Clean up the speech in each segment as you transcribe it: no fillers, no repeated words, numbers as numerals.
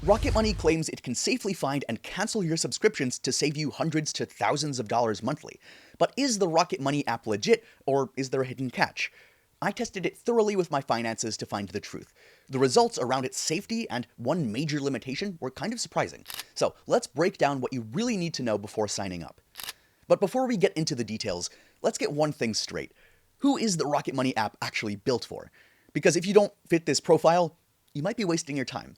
Rocket Money claims it can safely find and cancel your subscriptions to save you hundreds to thousands of dollars monthly. But is the Rocket Money app legit, or is there a hidden catch? I tested it thoroughly with my finances to find the truth. The results around its safety and one major limitation were kind of surprising. So let's break down what you really need to know before signing up. But before we get into the details, let's get one thing straight. Who is the Rocket Money app actually built for? Because if you don't fit this profile, you might be wasting your time.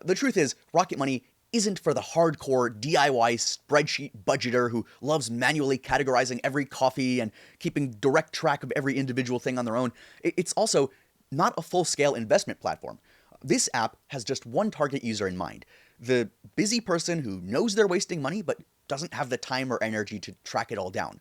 The truth is, Rocket Money isn't for the hardcore DIY spreadsheet budgeter who loves manually categorizing every coffee and keeping direct track of every individual thing on their own. It's also not a full-scale investment platform. This app has just one target user in mind: the busy person who knows they're wasting money but doesn't have the time or energy to track it all down.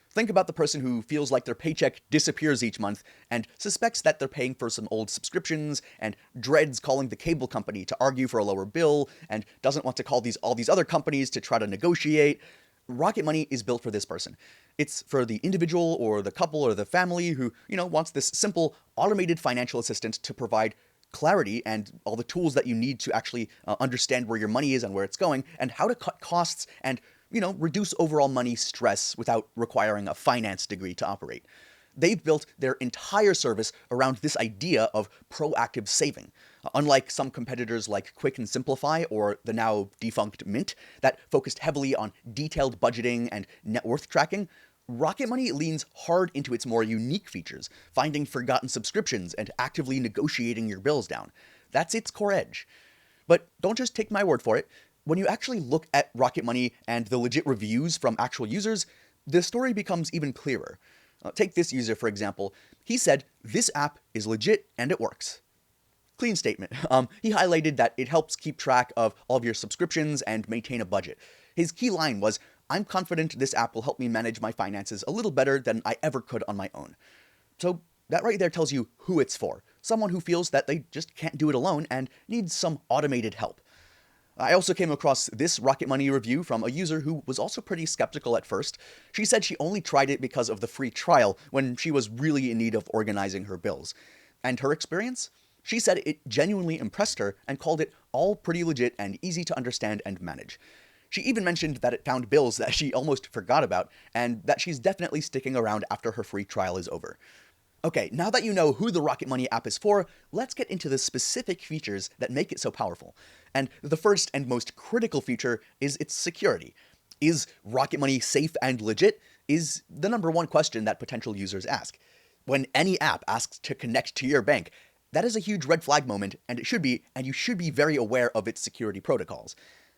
Think about the person who feels like their paycheck disappears each month and suspects that they're paying for some old subscriptions and dreads calling the cable company to argue for a lower bill and doesn't want to call all these other companies to try to negotiate. Rocket Money is built for this person. It's for the individual or the couple or the family who, wants this simple automated financial assistant to provide clarity and all the tools that you need to actually understand where your money is and where it's going and how to cut costs and reduce overall money stress without requiring a finance degree to operate. They've built their entire service around this idea of proactive saving. Unlike some competitors like Quick and Simplify or the now defunct Mint that focused heavily on detailed budgeting and net worth tracking, Rocket Money leans hard into its more unique features, finding forgotten subscriptions and actively negotiating your bills down. That's its core edge. But don't just take my word for it. When you actually look at Rocket Money and the legit reviews from actual users, the story becomes even clearer. Take this user, for example. He said, "This app is legit and it works." Clean statement. He highlighted that it helps keep track of all of your subscriptions and maintain a budget. His key line was, "I'm confident this app will help me manage my finances a little better than I ever could on my own." So that right there tells you who it's for. Someone who feels that they just can't do it alone and needs some automated help. I also came across this Rocket Money review from a user who was also pretty skeptical at first. She said she only tried it because of the free trial when she was really in need of organizing her bills. And her experience? She said it genuinely impressed her and called it all pretty legit and easy to understand and manage. She even mentioned that it found bills that she almost forgot about and that she's definitely sticking around after her free trial is over. Okay, now that you know who the Rocket Money app is for, let's get into the specific features that make it so powerful. And the first and most critical feature is its security. Is Rocket Money safe and legit? Is the number one question that potential users ask. When any app asks to connect to your bank, that is a huge red flag moment, and you should be very aware of its security protocols.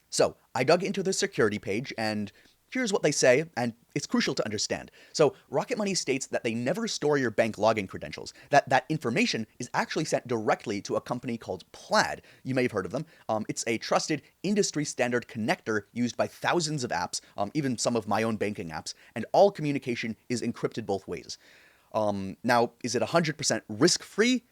So, I dug into the security page, and here's what they say, and it's crucial to understand. So, Rocket Money states that they never store your bank login credentials, that information is actually sent directly to a company called Plaid. You may have heard of them. It's a trusted industry standard connector used by thousands of apps, even some of my own banking apps, and all communication is encrypted both ways. Now, is it 100% risk-free?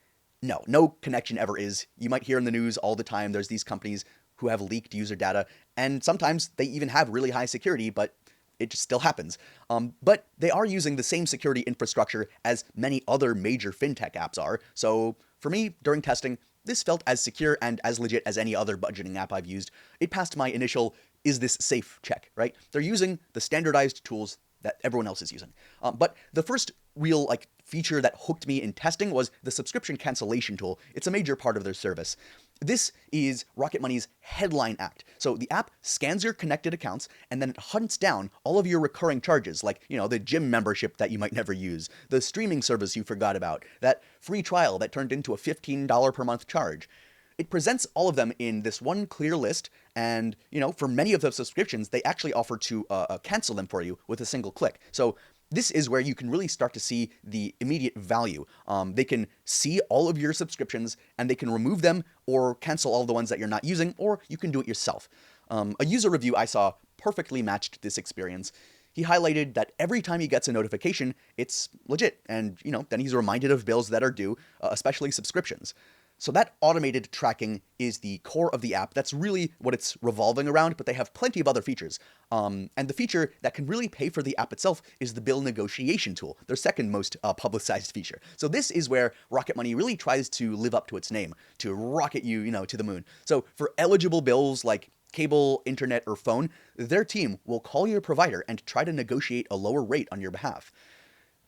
No, no connection ever is. You might hear in the news all the time there's these companies who have leaked user data, and sometimes they even have really high security, but it just still happens. But they are using the same security infrastructure as many other major fintech apps are, so for me, during testing, this felt as secure and as legit as any other budgeting app I've used. It passed my initial, is this safe check, right? They're using the standardized tools that everyone else is using. But the first real feature that hooked me in testing was the subscription cancellation tool. It's a major part of their service. This is Rocket Money's headline act. So the app scans your connected accounts and then it hunts down all of your recurring charges, like, the gym membership that you might never use, the streaming service you forgot about, that free trial that turned into a $15 per month charge. It presents all of them in this one clear list, and, for many of those subscriptions, they actually offer to cancel them for you with a single click. So this is where you can really start to see the immediate value. They can see all of your subscriptions, and they can remove them or cancel all the ones that you're not using, or you can do it yourself. A user review I saw perfectly matched this experience. He highlighted that every time he gets a notification, it's legit, and, then he's reminded of bills that are due, especially subscriptions. So that automated tracking is the core of the app. That's really what it's revolving around, but they have plenty of other features. And the feature that can really pay for the app itself is the bill negotiation tool, their second most publicized feature. So this is where Rocket Money really tries to live up to its name, to rocket you, to the moon. So for eligible bills like cable, internet, or phone, their team will call your provider and try to negotiate a lower rate on your behalf.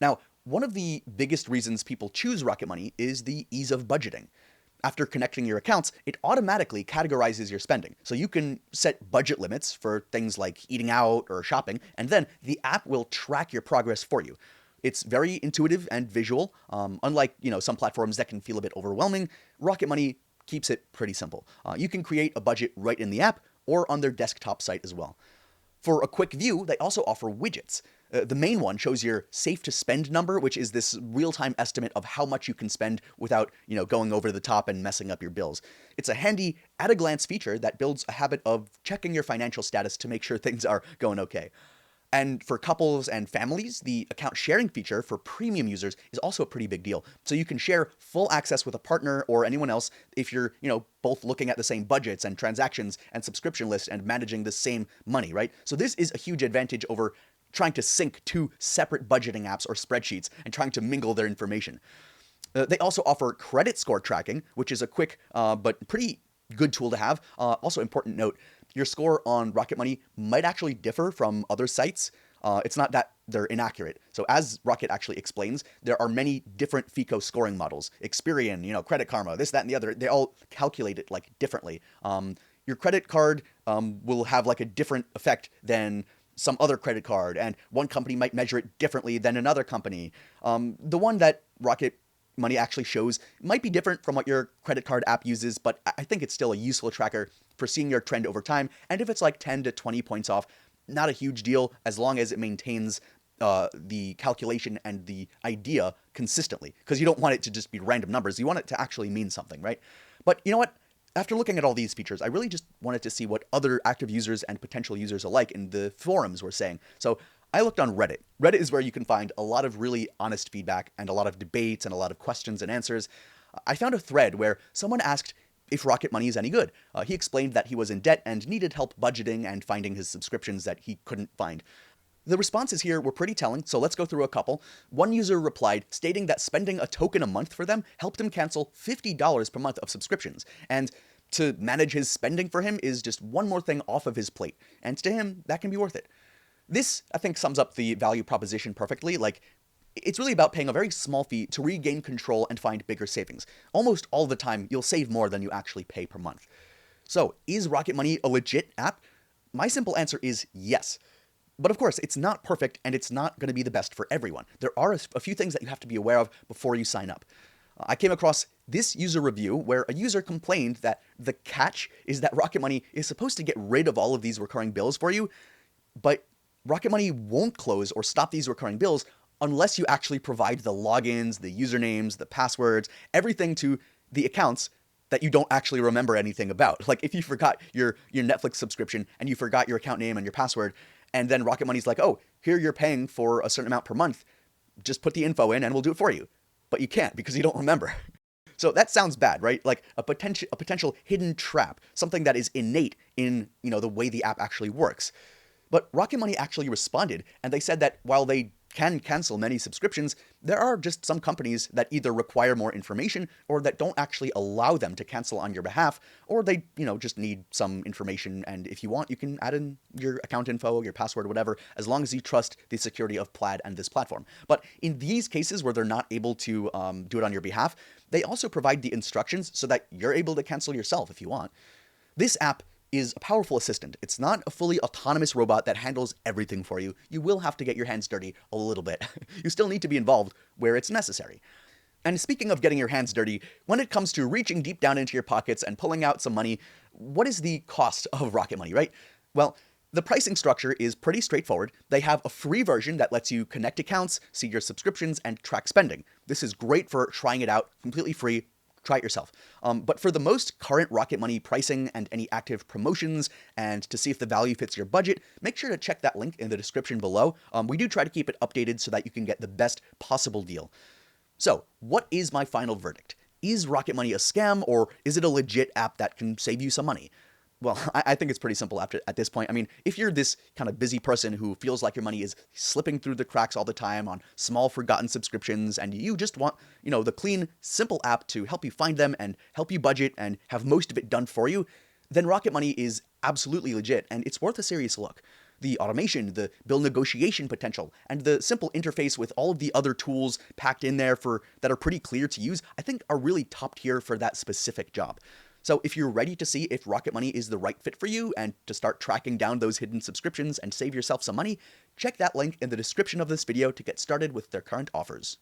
Now, one of the biggest reasons people choose Rocket Money is the ease of budgeting. After connecting your accounts, it automatically categorizes your spending. So you can set budget limits for things like eating out or shopping, and then the app will track your progress for you. It's very intuitive and visual. Unlike some platforms that can feel a bit overwhelming, Rocket Money keeps it pretty simple. You can create a budget right in the app or on their desktop site as well. For a quick view, they also offer widgets. The main one shows your safe to spend number, which is this real-time estimate of how much you can spend without, going over the top and messing up your bills. It's a handy at-a-glance feature that builds a habit of checking your financial status to make sure things are going okay. And for couples and families, the account sharing feature for premium users is also a pretty big deal. So you can share full access with a partner or anyone else if you're, both looking at the same budgets and transactions and subscription lists and managing the same money, right? So this is a huge advantage over trying to sync two separate budgeting apps or spreadsheets and trying to mingle their information. They also offer credit score tracking, which is a quick but pretty good tool to have. Also, important note, your score on Rocket Money might actually differ from other sites. It's not that they're inaccurate. So as Rocket actually explains, there are many different FICO scoring models. Experian, Credit Karma, this, that, and the other. They all calculate it differently. Your credit card will have a different effect than some other credit card, and one company might measure it differently than another company. The one that Rocket Money actually shows might be different from what your credit card app uses, but I think it's still a useful tracker for seeing your trend over time. And if it's 10 to 20 points off, not a huge deal as long as it maintains the calculation and the idea consistently, because you don't want it to just be random numbers. You want it to actually mean something, right? But you know what? After looking at all these features, I really just wanted to see what other active users and potential users alike in the forums were saying. So I looked on Reddit. Reddit is where you can find a lot of really honest feedback and a lot of debates and a lot of questions and answers. I found a thread where someone asked if Rocket Money is any good. He explained that he was in debt and needed help budgeting and finding his subscriptions that he couldn't find. The responses here were pretty telling, so let's go through a couple. One user replied, stating that spending a token a month for them helped him cancel $50 per month of subscriptions, and to manage his spending for him is just one more thing off of his plate, and to him, that can be worth it. This, I think, sums up the value proposition perfectly. It's really about paying a very small fee to regain control and find bigger savings. Almost all the time, you'll save more than you actually pay per month. So, is Rocket Money a legit app? My simple answer is yes. But of course, it's not perfect and it's not going to be the best for everyone. There are a few things that you have to be aware of before you sign up. I came across this user review where a user complained that the catch is that Rocket Money is supposed to get rid of all of these recurring bills for you, but Rocket Money won't close or stop these recurring bills unless you actually provide the logins, the usernames, the passwords, everything to the accounts that you don't actually remember anything about. If you forgot your Netflix subscription and you forgot your account name and your password, and then Rocket Money's oh, here you're paying for a certain amount per month, just put the info in and we'll do it for you. But you can't because you don't remember. So that sounds bad, right? A potential hidden trap, something that is innate in, the way the app actually works. But Rocket Money actually responded, and they said that while they can cancel many subscriptions, there are just some companies that either require more information or that don't actually allow them to cancel on your behalf, or they, just need some information. And if you want, you can add in your account info, your password, whatever, as long as you trust the security of Plaid and this platform. But in these cases where they're not able to do it on your behalf, they also provide the instructions so that you're able to cancel yourself if you want. This app is a powerful assistant. It's not a fully autonomous robot that handles everything for you. You will have to get your hands dirty a little bit. You still need to be involved where it's necessary. And speaking of getting your hands dirty, when it comes to reaching deep down into your pockets and pulling out some money, what is the cost of Rocket Money, right? Well, the pricing structure is pretty straightforward. They have a free version that lets you connect accounts, see your subscriptions, and track spending. This is great for trying it out, completely free. Try it yourself. But for the most current Rocket Money pricing and any active promotions, and to see if the value fits your budget, make sure to check that link in the description below. We do try to keep it updated so that you can get the best possible deal. So, what is my final verdict? Is Rocket Money a scam, or is it a legit app that can save you some money? Well, I think it's pretty simple at this point. I mean, if you're this kind of busy person who feels like your money is slipping through the cracks all the time on small forgotten subscriptions, and you just want, the clean, simple app to help you find them and help you budget and have most of it done for you, then Rocket Money is absolutely legit, and it's worth a serious look. The automation, the bill negotiation potential, and the simple interface with all of the other tools packed in there that are pretty clear to use, I think are really top tier for that specific job. So if you're ready to see if Rocket Money is the right fit for you and to start tracking down those hidden subscriptions and save yourself some money, check that link in the description of this video to get started with their current offers.